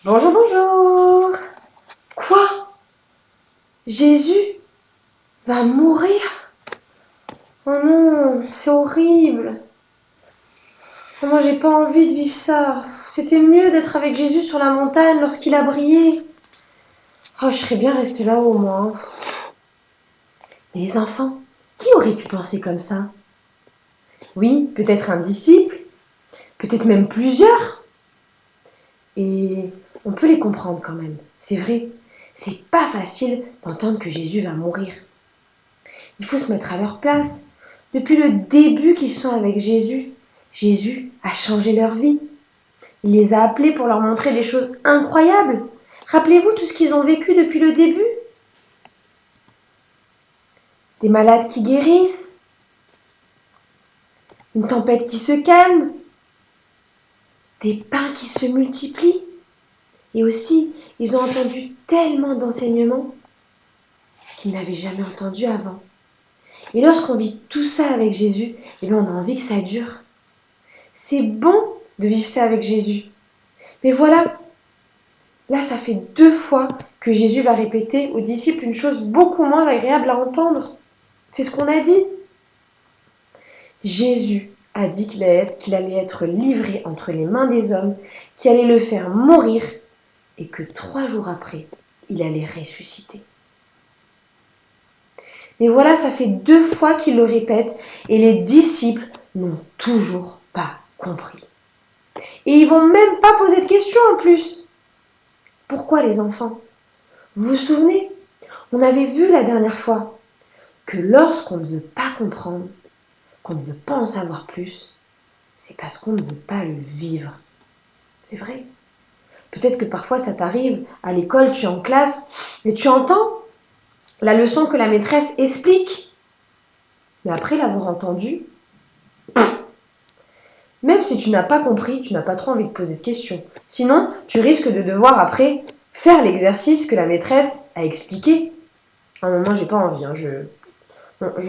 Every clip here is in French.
Bonjour, bonjour. Quoi? Jésus va mourir? Oh non, c'est horrible. Moi, j'ai pas envie de vivre ça. C'était mieux d'être avec Jésus sur la montagne lorsqu'il a brillé. Oh, je serais bien restée là-haut, moi. Et les enfants, qui aurait pu penser comme ça? Oui, peut-être un disciple, peut-être même plusieurs. Et on peut les comprendre quand même. C'est vrai, c'est pas facile d'entendre que Jésus va mourir. Il faut se mettre à leur place. Depuis le début qu'ils sont avec Jésus, Jésus a changé leur vie. Il les a appelés pour leur montrer des choses incroyables. Rappelez-vous tout ce qu'ils ont vécu depuis le début. Des malades qui guérissent, une tempête qui se calme, des pains qui se multiplient. Et aussi, ils ont entendu tellement d'enseignements qu'ils n'avaient jamais entendu avant. Et lorsqu'on vit tout ça avec Jésus, eh bien on a envie que ça dure. C'est bon de vivre ça avec Jésus. Mais voilà, là, ça fait 2 fois que Jésus va répéter aux disciples une chose beaucoup moins agréable à entendre. C'est ce qu'on a dit. Jésus a dit qu'il allait être livré entre les mains des hommes, qu'il allait le faire mourir et que 3 jours après, il allait ressusciter. Mais voilà, ça fait 2 fois qu'il le répète et les disciples n'ont toujours pas compris. Et ils vont même pas poser de questions en plus. Pourquoi les enfants? Vous vous souvenez? On avait vu la dernière fois que lorsqu'on ne veut pas comprendre, qu'on ne veut pas en savoir plus, c'est parce qu'on ne veut pas le vivre. C'est vrai. Peut-être que parfois ça t'arrive, à l'école, tu es en classe, et tu entends la leçon que la maîtresse explique. Mais après l'avoir entendue, même si tu n'as pas compris, tu n'as pas trop envie de poser de questions. Sinon, tu risques de devoir après faire l'exercice que la maîtresse a expliqué. À un moment, j'ai pas envie, je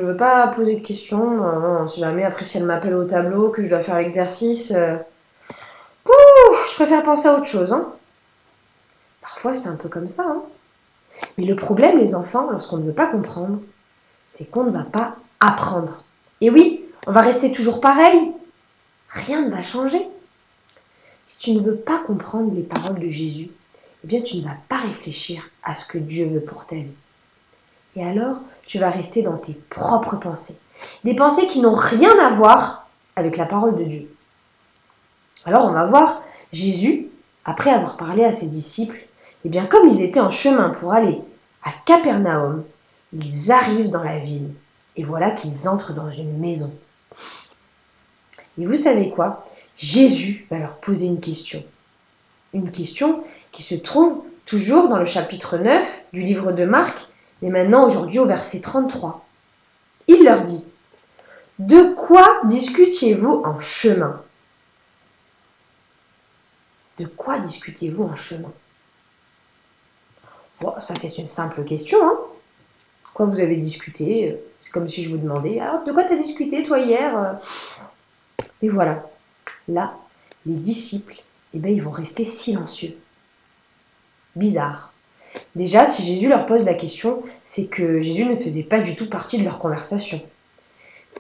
veux pas poser de questions. Non, si jamais après si elle m'appelle au tableau, que je dois faire l'exercice, je préfère penser à autre chose. Hein. Parfois c'est un peu comme ça. Hein. Mais le problème, les enfants, lorsqu'on ne veut pas comprendre, c'est qu'on ne va pas apprendre. Et oui, on va rester toujours pareil. Rien ne va changer. Si tu ne veux pas comprendre les paroles de Jésus, eh bien tu ne vas pas réfléchir à ce que Dieu veut pour ta vie. Et alors, tu vas rester dans tes propres pensées. Des pensées qui n'ont rien à voir avec la parole de Dieu. Alors on va voir Jésus, après avoir parlé à ses disciples, eh bien comme ils étaient en chemin pour aller à Capernaum, ils arrivent dans la ville. Et voilà qu'ils entrent dans une maison. Et vous savez quoi? Jésus va leur poser une question. Une question qui se trouve toujours dans le chapitre 9 du livre de Marc, mais maintenant aujourd'hui au verset 33. Il leur dit: de quoi discutiez-vous en chemin? De quoi discutez-vous en chemin? Bon, ça c'est une simple question. Hein. Quoi vous avez discuté? C'est comme si je vous demandais, alors de quoi tu as discuté toi hier? Et voilà, là, les disciples, eh ben, ils vont rester silencieux. Bizarre. Déjà, si Jésus leur pose la question, c'est que Jésus ne faisait pas du tout partie de leur conversation.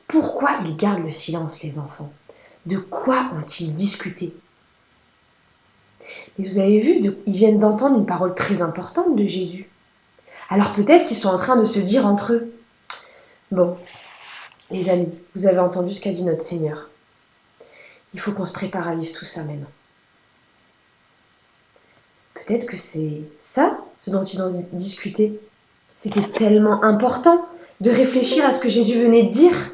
Pourquoi ils gardent le silence, les enfants? De quoi ont-ils discuté? Et vous avez vu, ils viennent d'entendre une parole très importante de Jésus. Alors peut-être qu'ils sont en train de se dire entre eux: bon, les amis, vous avez entendu ce qu'a dit notre Seigneur. Il faut qu'on se prépare à vivre tout ça maintenant. Peut-être que c'est ça, ce dont ils ont discuté. C'était tellement important de réfléchir à ce que Jésus venait de dire.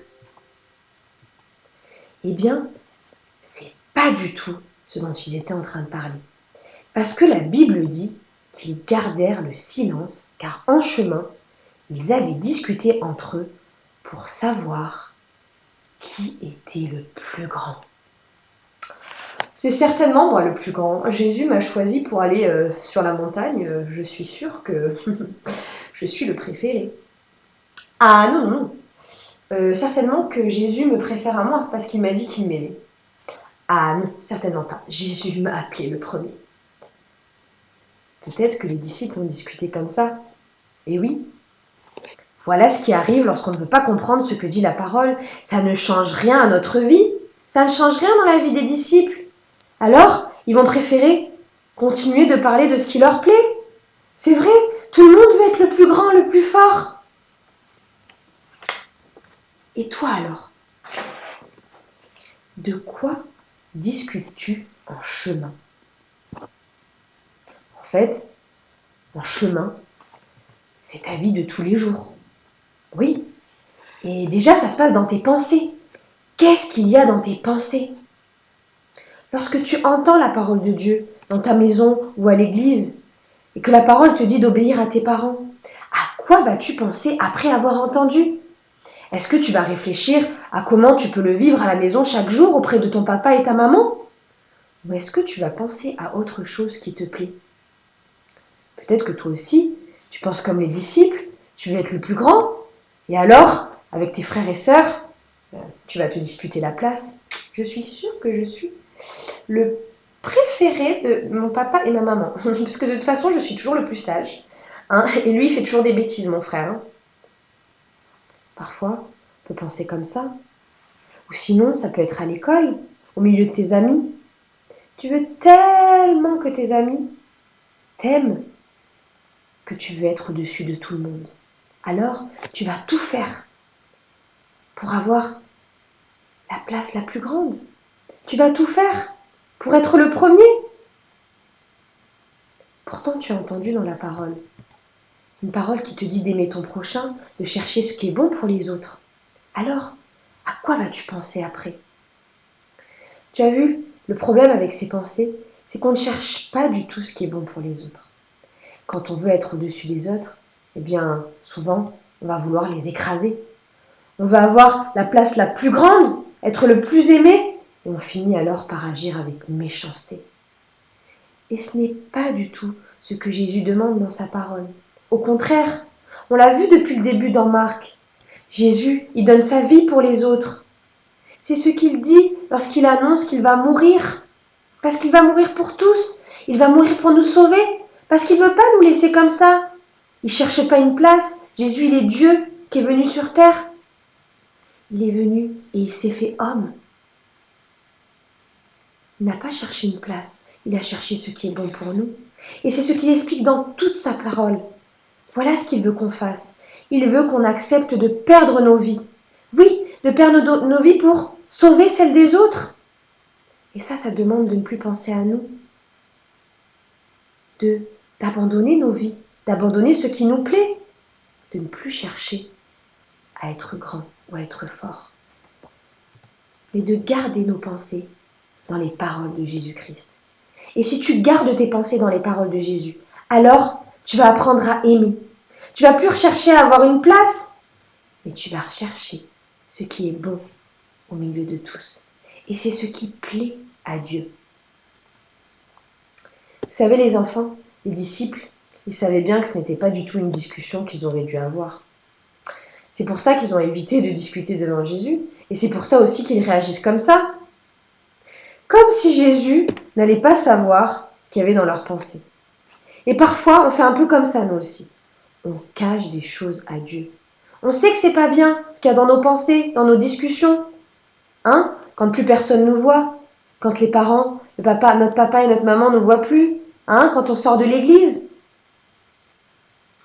Eh bien, c'est pas du tout ce dont ils étaient en train de parler. Parce que la Bible dit qu'ils gardèrent le silence, car en chemin, ils avaient discuté entre eux pour savoir qui était le plus grand. C'est certainement moi le plus grand. Jésus m'a choisi pour aller sur la montagne. Je suis sûre que je suis le préféré. Ah non, non. Certainement que Jésus me préfère à moi parce qu'il m'a dit qu'il m'aimait. Ah non, certainement pas. Jésus m'a appelé le premier. Peut-être que les disciples ont discuté comme ça. Et oui, voilà ce qui arrive lorsqu'on ne veut pas comprendre ce que dit la parole. Ça ne change rien à notre vie. Ça ne change rien dans la vie des disciples. Alors, ils vont préférer continuer de parler de ce qui leur plaît. C'est vrai, tout le monde veut être le plus grand, le plus fort. Et toi alors? De quoi discutes-tu en chemin? En fait, en chemin, c'est ta vie de tous les jours. Oui. Et déjà, ça se passe dans tes pensées. Qu'est-ce qu'il y a dans tes pensées? Lorsque tu entends la parole de Dieu dans ta maison ou à l'église, et que la parole te dit d'obéir à tes parents, à quoi vas-tu penser après avoir entendu? Est-ce que tu vas réfléchir à comment tu peux le vivre à la maison chaque jour auprès de ton papa et ta maman? Ou est-ce que tu vas penser à autre chose qui te plaît? Peut-être que toi aussi, tu penses comme les disciples, tu veux être le plus grand, et alors, avec tes frères et sœurs, tu vas te disputer la place. Je suis sûre que je suis le préféré de mon papa et ma maman. Parce que de toute façon, je suis toujours le plus sage. Hein, et lui, il fait toujours des bêtises, mon frère. Hein. Parfois, on peut penser comme ça. Ou sinon, ça peut être à l'école, au milieu de tes amis. Tu veux tellement que tes amis t'aiment que tu veux être au-dessus de tout le monde. Alors, tu vas tout faire pour avoir la place la plus grande. Tu vas tout faire pour être le premier. Pourtant, tu as entendu dans la parole, une parole qui te dit d'aimer ton prochain, de chercher ce qui est bon pour les autres. Alors, à quoi vas-tu penser après? Tu as vu, le problème avec ces pensées, c'est qu'on ne cherche pas du tout ce qui est bon pour les autres. Quand on veut être au-dessus des autres, eh bien, souvent, on va vouloir les écraser. On va avoir la place la plus grande, être le plus aimé, et on finit alors par agir avec méchanceté. Et ce n'est pas du tout ce que Jésus demande dans sa parole. Au contraire, on l'a vu depuis le début dans Marc. Jésus, il donne sa vie pour les autres. C'est ce qu'il dit lorsqu'il annonce qu'il va mourir. Parce qu'il va mourir pour tous. Il va mourir pour nous sauver. Parce qu'il ne veut pas nous laisser comme ça. Il ne cherche pas une place. Jésus, il est Dieu qui est venu sur terre. Il est venu et il s'est fait homme. Il n'a pas cherché une place. Il a cherché ce qui est bon pour nous. Et c'est ce qu'il explique dans toute sa parole. Voilà ce qu'il veut qu'on fasse. Il veut qu'on accepte de perdre nos vies. Oui, de perdre nos vies pour sauver celles des autres. Et ça demande de ne plus penser à nous. D'abandonner nos vies, d'abandonner ce qui nous plaît, de ne plus chercher à être grand ou à être fort, mais de garder nos pensées dans les paroles de Jésus-Christ. Et si tu gardes tes pensées dans les paroles de Jésus, alors tu vas apprendre à aimer. Tu vas plus rechercher à avoir une place, mais tu vas rechercher ce qui est bon au milieu de tous. Et c'est ce qui plaît à Dieu. Vous savez, les enfants, les disciples, ils savaient bien que ce n'était pas du tout une discussion qu'ils auraient dû avoir. C'est pour ça qu'ils ont évité de discuter devant Jésus, et c'est pour ça aussi qu'ils réagissent comme ça. Comme si Jésus n'allait pas savoir ce qu'il y avait dans leurs pensées. Et parfois, on fait un peu comme ça, nous aussi. On cache des choses à Dieu. On sait que c'est pas bien ce qu'il y a dans nos pensées, dans nos discussions. Hein? Quand plus personne nous voit, quand les parents, notre papa et notre maman ne voient plus, hein? Quand on sort de l'église,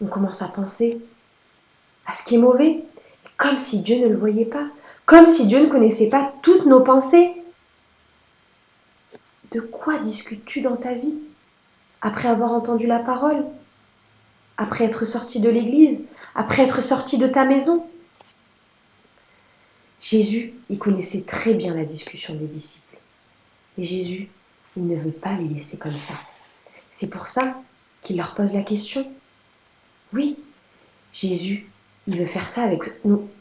on commence à penser à ce qui est mauvais, comme si Dieu ne le voyait pas, comme si Dieu ne connaissait pas toutes nos pensées. De quoi discutes-tu dans ta vie après avoir entendu la parole, après être sorti de l'église, après être sorti de ta maison? Jésus, il connaissait très bien la discussion des disciples. Et Jésus, il ne veut pas les laisser comme ça. C'est pour ça qu'il leur pose la question. Oui, Jésus, il veut faire ça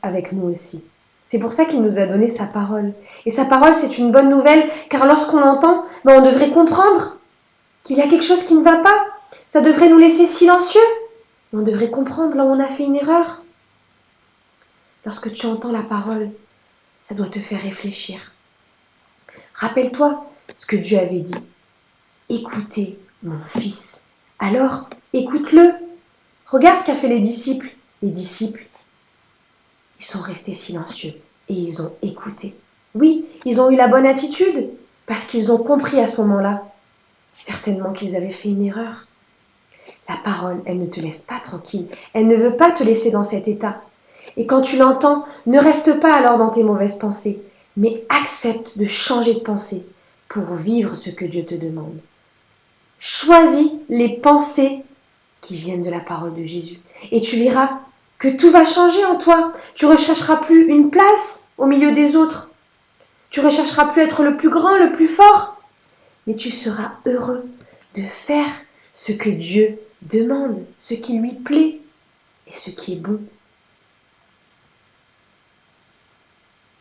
avec nous aussi. C'est pour ça qu'il nous a donné sa parole. Et sa parole, c'est une bonne nouvelle, car lorsqu'on l'entend, on devrait comprendre qu'il y a quelque chose qui ne va pas. Ça devrait nous laisser silencieux. On devrait comprendre là où on a fait une erreur. Lorsque tu entends la parole, ça doit te faire réfléchir. Rappelle-toi ce que Dieu avait dit. Écoutez, mon fils, Alors, écoute-le. Regarde ce qu'a fait les disciples. Les disciples, ils sont restés silencieux et ils ont écouté. Oui, ils ont eu la bonne attitude parce qu'ils ont compris à ce moment-là, certainement qu'ils avaient fait une erreur. La parole, elle ne te laisse pas tranquille. Elle ne veut pas te laisser dans cet état. Et quand tu l'entends, ne reste pas alors dans tes mauvaises pensées, mais accepte de changer de pensée pour vivre ce que Dieu te demande. Choisis les pensées qui viennent de la parole de Jésus. Et tu verras que tout va changer en toi. Tu ne rechercheras plus une place au milieu des autres. Tu ne rechercheras plus être le plus grand, le plus fort. Mais tu seras heureux de faire ce que Dieu demande, ce qui lui plaît et ce qui est bon.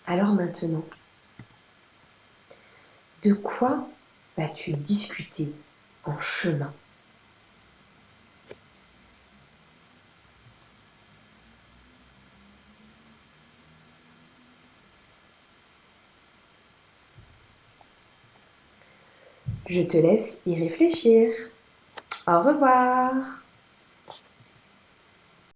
Alors maintenant, de quoi vas-tu discuter en chemin? Je te laisse y réfléchir. Au revoir.